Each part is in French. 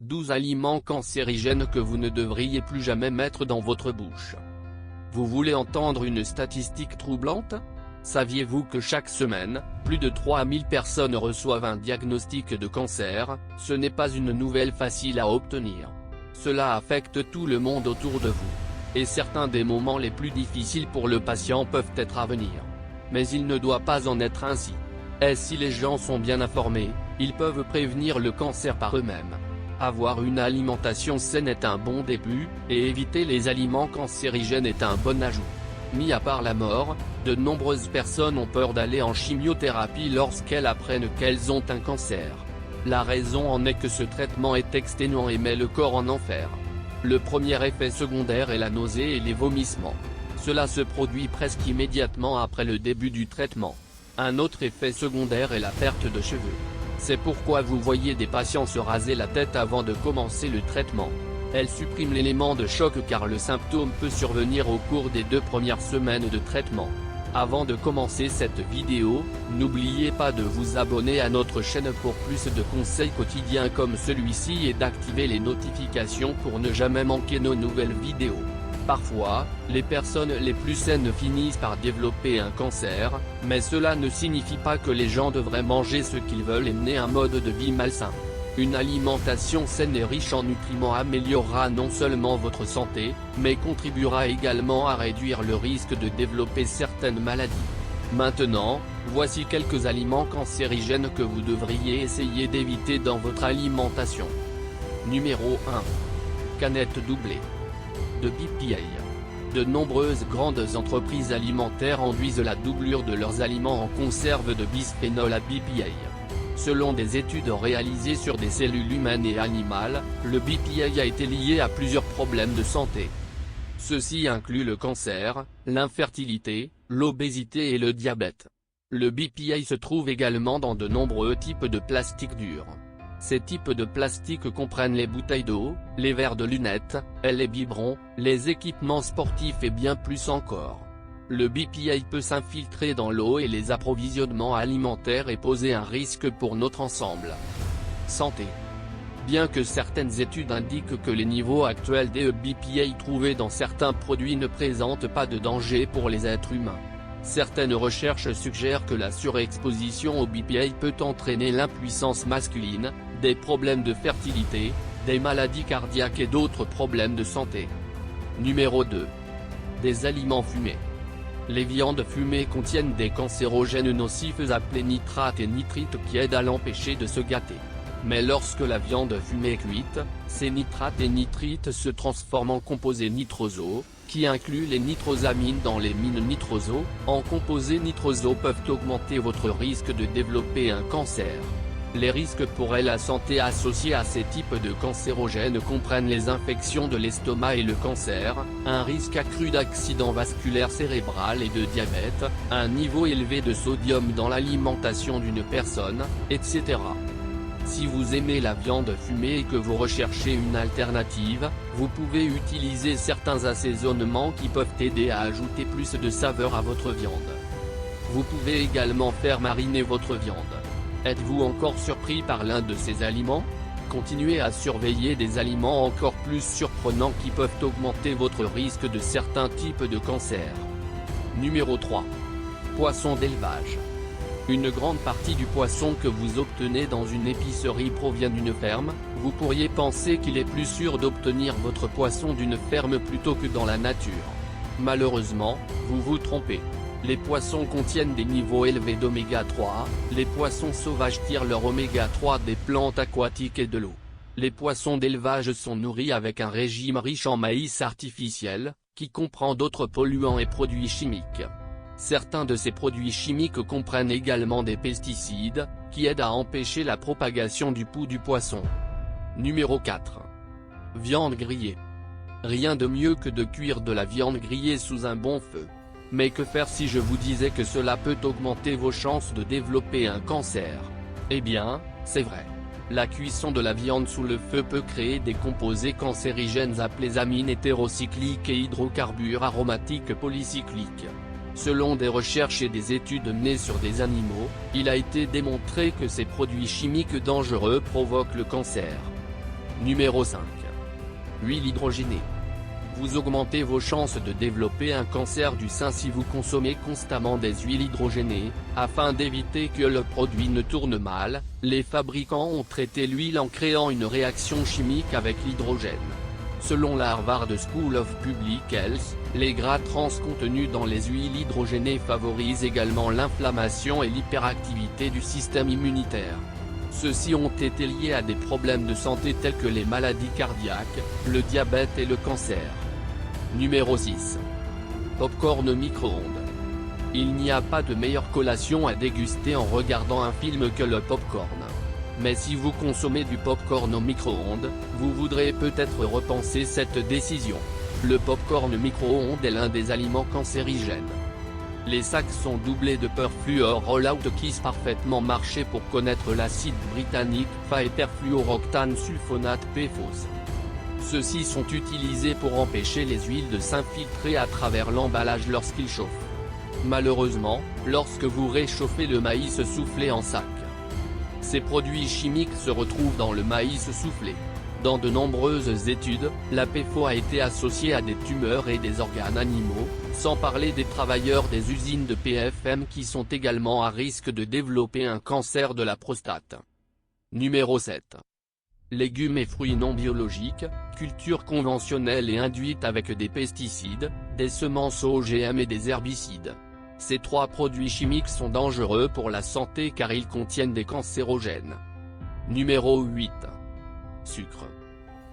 12 aliments cancérigènes que vous ne devriez plus jamais mettre dans votre bouche. Vous voulez entendre une statistique troublante? Saviez-vous que chaque semaine, plus de 3000 personnes reçoivent un diagnostic de cancer? Ce n'est pas une nouvelle facile à obtenir. Cela affecte tout le monde autour de vous. Et certains des moments les plus difficiles pour le patient peuvent être à venir. Mais il ne doit pas en être ainsi. Et si les gens sont bien informés, ils peuvent prévenir le cancer par eux-mêmes. Avoir une alimentation saine est un bon début, et éviter les aliments cancérigènes est un bon ajout. Mis à part la mort, de nombreuses personnes ont peur d'aller en chimiothérapie lorsqu'elles apprennent qu'elles ont un cancer. La raison en est que ce traitement est exténuant et met le corps en enfer. Le premier effet secondaire est la nausée et les vomissements. Cela se produit presque immédiatement après le début du traitement. Un autre effet secondaire est la perte de cheveux. C'est pourquoi vous voyez des patients se raser la tête avant de commencer le traitement. Elle supprime l'élément de choc car le symptôme peut survenir au cours des 2 premières semaines de traitement. Avant de commencer cette vidéo, n'oubliez pas de vous abonner à notre chaîne pour plus de conseils quotidiens comme celui-ci et d'activer les notifications pour ne jamais manquer nos nouvelles vidéos. Parfois, les personnes les plus saines finissent par développer un cancer, mais cela ne signifie pas que les gens devraient manger ce qu'ils veulent et mener un mode de vie malsain. Une alimentation saine et riche en nutriments améliorera non seulement votre santé, mais contribuera également à réduire le risque de développer certaines maladies. Maintenant, voici quelques aliments cancérigènes que vous devriez essayer d'éviter dans votre alimentation. Numéro 1. Canette doublée de BPA. De nombreuses grandes entreprises alimentaires enduisent la doublure de leurs aliments en conserve de bisphénol A BPA. Selon des études réalisées sur des cellules humaines et animales, le BPA a été lié à plusieurs problèmes de santé. Ceci inclut le cancer, l'infertilité, l'obésité et le diabète. Le BPA se trouve également dans de nombreux types de plastique dur. Ces types de plastique comprennent les bouteilles d'eau, les verres de lunettes, les biberons, les équipements sportifs et bien plus encore. Le BPA peut s'infiltrer dans l'eau et les approvisionnements alimentaires et poser un risque pour notre ensemble. Santé. Bien que certaines études indiquent que les niveaux actuels des BPA trouvés dans certains produits ne présentent pas de danger pour les êtres humains, certaines recherches suggèrent que la surexposition au BPA peut entraîner l'impuissance masculine, des problèmes de fertilité, des maladies cardiaques et d'autres problèmes de santé. Numéro 2. Des aliments fumés. Les viandes fumées contiennent des cancérogènes nocifs appelés nitrates et nitrites qui aident à l'empêcher de se gâter. Mais lorsque la viande fumée est cuite, ces nitrates et nitrites se transforment en composés nitrosaux, qui incluent les nitrosamines dans les mines nitrosaux. En composés nitrosaux peuvent augmenter votre risque de développer un cancer. Les risques pour la santé associés à ces types de cancérogènes comprennent les infections de l'estomac et le cancer, un risque accru d'accident vasculaire cérébral et de diabète, un niveau élevé de sodium dans l'alimentation d'une personne, etc. Si vous aimez la viande fumée et que vous recherchez une alternative, vous pouvez utiliser certains assaisonnements qui peuvent aider à ajouter plus de saveur à votre viande. Vous pouvez également faire mariner votre viande. Êtes-vous encore surpris par l'un de ces aliments? Continuez à surveiller des aliments encore plus surprenants qui peuvent augmenter votre risque de certains types de cancer. Numéro 3. Poisson d'élevage. Une grande partie du poisson que vous obtenez dans une épicerie provient d'une ferme. Vous pourriez penser qu'il est plus sûr d'obtenir votre poisson d'une ferme plutôt que dans la nature. Malheureusement, vous vous trompez. Les poissons contiennent des niveaux élevés d'oméga 3, les poissons sauvages tirent leur oméga 3 des plantes aquatiques et de l'eau. Les poissons d'élevage sont nourris avec un régime riche en maïs artificiel, qui comprend d'autres polluants et produits chimiques. Certains de ces produits chimiques comprennent également des pesticides, qui aident à empêcher la propagation du pouls du poisson. Numéro 4. Viande grillée. Rien de mieux que de cuire de la viande grillée sous un bon feu. Mais que faire si je vous disais que cela peut augmenter vos chances de développer un cancer? Eh bien, c'est vrai. La cuisson de la viande sous le feu peut créer des composés cancérigènes appelés amines hétérocycliques et hydrocarbures aromatiques polycycliques. Selon des recherches et des études menées sur des animaux, il a été démontré que ces produits chimiques dangereux provoquent le cancer. Numéro 5. Huile hydrogénée. Vous augmentez vos chances de développer un cancer du sein si vous consommez constamment des huiles hydrogénées. Afin d'éviter que le produit ne tourne mal, les fabricants ont traité l'huile en créant une réaction chimique avec l'hydrogène. Selon la Harvard School of Public Health, les gras trans contenus dans les huiles hydrogénées favorisent également l'inflammation et l'hyperactivité du système immunitaire. Ceux-ci ont été liés à des problèmes de santé tels que les maladies cardiaques, le diabète et le cancer. Numéro 6. Popcorn au micro-ondes. Il n'y a pas de meilleure collation à déguster en regardant un film que le popcorn. Mais si vous consommez du popcorn au micro-ondes, vous voudrez peut-être repenser cette décision. Le popcorn micro-ondes est l'un des aliments cancérigènes. Les sacs sont doublés de perfluorolate qui parfaitement marché pour connaître l'acide britannique perfluoroctane sulfonate PFOS. Ceux-ci sont utilisés pour empêcher les huiles de s'infiltrer à travers l'emballage lorsqu'ils chauffent. Malheureusement, lorsque vous réchauffez le maïs soufflé en sac, ces produits chimiques se retrouvent dans le maïs soufflé. Dans de nombreuses études, la PFOA a été associée à des tumeurs et des organes animaux, sans parler des travailleurs des usines de PFM qui sont également à risque de développer un cancer de la prostate. Numéro 7. Légumes et fruits non biologiques, cultures conventionnelles et induites avec des pesticides, des semences OGM et des herbicides. Ces trois produits chimiques sont dangereux pour la santé car ils contiennent des cancérogènes. Numéro 8. Sucre.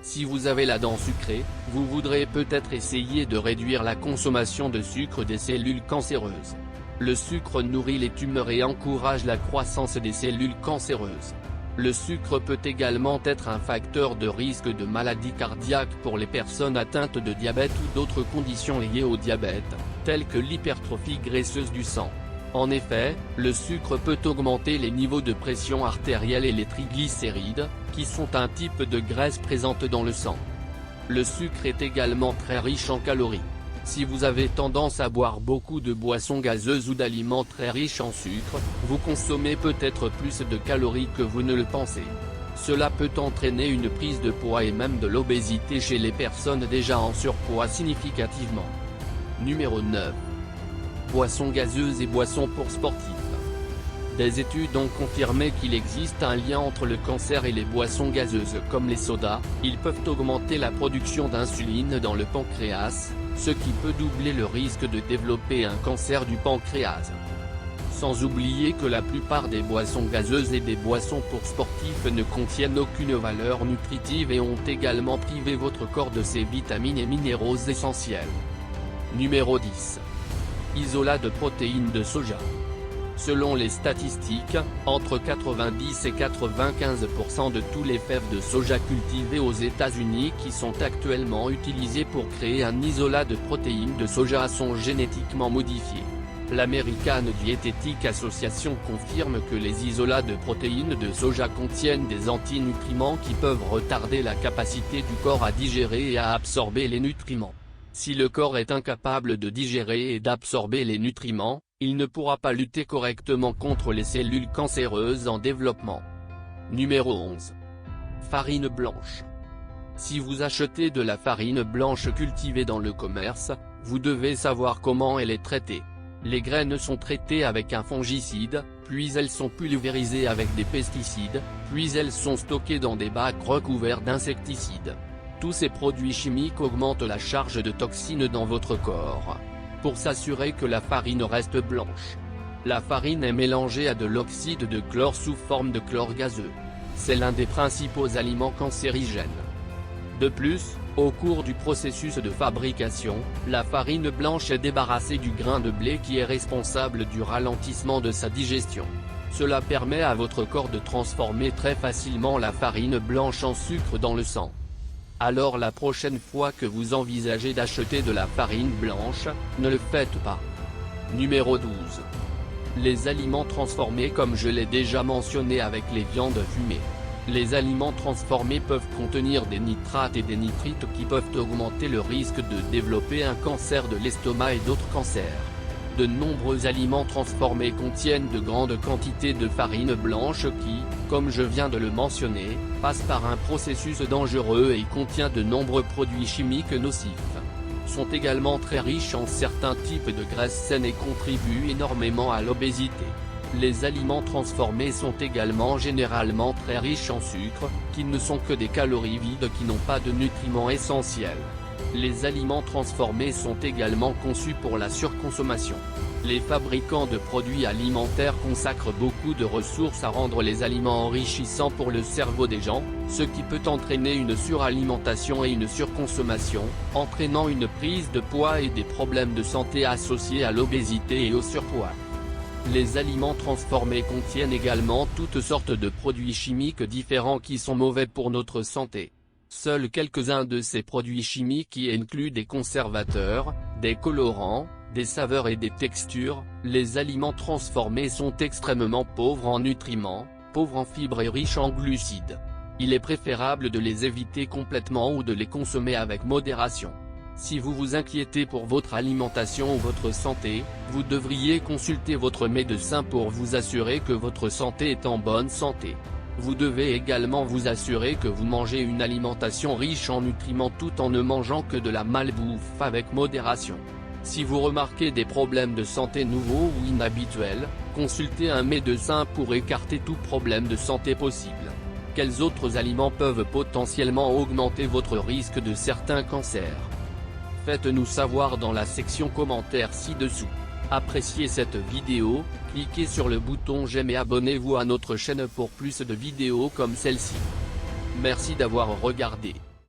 Si vous avez la dent sucrée, vous voudrez peut-être essayer de réduire la consommation de sucre des cellules cancéreuses. Le sucre nourrit les tumeurs et encourage la croissance des cellules cancéreuses. Le sucre peut également être un facteur de risque de maladie cardiaque pour les personnes atteintes de diabète ou d'autres conditions liées au diabète, telles que l'hypertrophie graisseuse du sang. En effet, le sucre peut augmenter les niveaux de pression artérielle et les triglycérides, qui sont un type de graisse présente dans le sang. Le sucre est également très riche en calories. Si vous avez tendance à boire beaucoup de boissons gazeuses ou d'aliments très riches en sucre, vous consommez peut-être plus de calories que vous ne le pensez. Cela peut entraîner une prise de poids et même de l'obésité chez les personnes déjà en surpoids significativement. Numéro 9. Boissons gazeuses et boissons pour sportifs. Des études ont confirmé qu'il existe un lien entre le cancer et les boissons gazeuses comme les sodas. Ils peuvent augmenter la production d'insuline dans le pancréas, ce qui peut doubler le risque de développer un cancer du pancréas. Sans oublier que la plupart des boissons gazeuses et des boissons pour sportifs ne contiennent aucune valeur nutritive et ont également privé votre corps de ses vitamines et minéraux essentiels. Numéro 10. Isolat de protéines de soja. Selon les statistiques, entre 90 et 95% de tous les fèves de soja cultivées aux États-Unis qui sont actuellement utilisées pour créer un isolat de protéines de soja sont génétiquement modifiés. L'American Dietetic Association confirme que les isolats de protéines de soja contiennent des antinutriments qui peuvent retarder la capacité du corps à digérer et à absorber les nutriments. Si le corps est incapable de digérer et d'absorber les nutriments, il ne pourra pas lutter correctement contre les cellules cancéreuses en développement. Numéro 11. Farine blanche. Si vous achetez de la farine blanche cultivée dans le commerce, vous devez savoir comment elle est traitée. Les graines sont traitées avec un fongicide, puis elles sont pulvérisées avec des pesticides, puis elles sont stockées dans des bacs recouverts d'insecticides. Tous ces produits chimiques augmentent la charge de toxines dans votre corps. Pour s'assurer que la farine reste blanche, la farine est mélangée à de l'oxyde de chlore sous forme de chlore gazeux. C'est l'un des principaux aliments cancérigènes. De plus, au cours du processus de fabrication, la farine blanche est débarrassée du grain de blé qui est responsable du ralentissement de sa digestion. Cela permet à votre corps de transformer très facilement la farine blanche en sucre dans le sang. Alors la prochaine fois que vous envisagez d'acheter de la farine blanche, ne le faites pas. Numéro 12. Les aliments transformés. Comme je l'ai déjà mentionné avec les viandes fumées, les aliments transformés peuvent contenir des nitrates et des nitrites qui peuvent augmenter le risque de développer un cancer de l'estomac et d'autres cancers. De nombreux aliments transformés contiennent de grandes quantités de farine blanche qui, comme je viens de le mentionner, passe par un processus dangereux et contient de nombreux produits chimiques nocifs. Sont également très riches en certains types de graisses saines et contribuent énormément à l'obésité. Les aliments transformés sont également généralement très riches en sucre, qui ne sont que des calories vides qui n'ont pas de nutriments essentiels. Les aliments transformés sont également conçus pour la surconsommation. Les fabricants de produits alimentaires consacrent beaucoup de ressources à rendre les aliments enrichissants pour le cerveau des gens, ce qui peut entraîner une suralimentation et une surconsommation, entraînant une prise de poids et des problèmes de santé associés à l'obésité et au surpoids. Les aliments transformés contiennent également toutes sortes de produits chimiques différents qui sont mauvais pour notre santé. Seuls quelques-uns de ces produits chimiques y incluent des conservateurs, des colorants, des saveurs et des textures. Les aliments transformés sont extrêmement pauvres en nutriments, pauvres en fibres et riches en glucides. Il est préférable de les éviter complètement ou de les consommer avec modération. Si vous vous inquiétez pour votre alimentation ou votre santé, vous devriez consulter votre médecin pour vous assurer que votre santé est en bonne santé. Vous devez également vous assurer que vous mangez une alimentation riche en nutriments tout en ne mangeant que de la malbouffe avec modération. Si vous remarquez des problèmes de santé nouveaux ou inhabituels, consultez un médecin pour écarter tout problème de santé possible. Quels autres aliments peuvent potentiellement augmenter votre risque de certains cancers? Faites-nous savoir dans la section commentaires ci-dessous. Appréciez cette vidéo, cliquez sur le bouton j'aime et abonnez-vous à notre chaîne pour plus de vidéos comme celle-ci. Merci d'avoir regardé.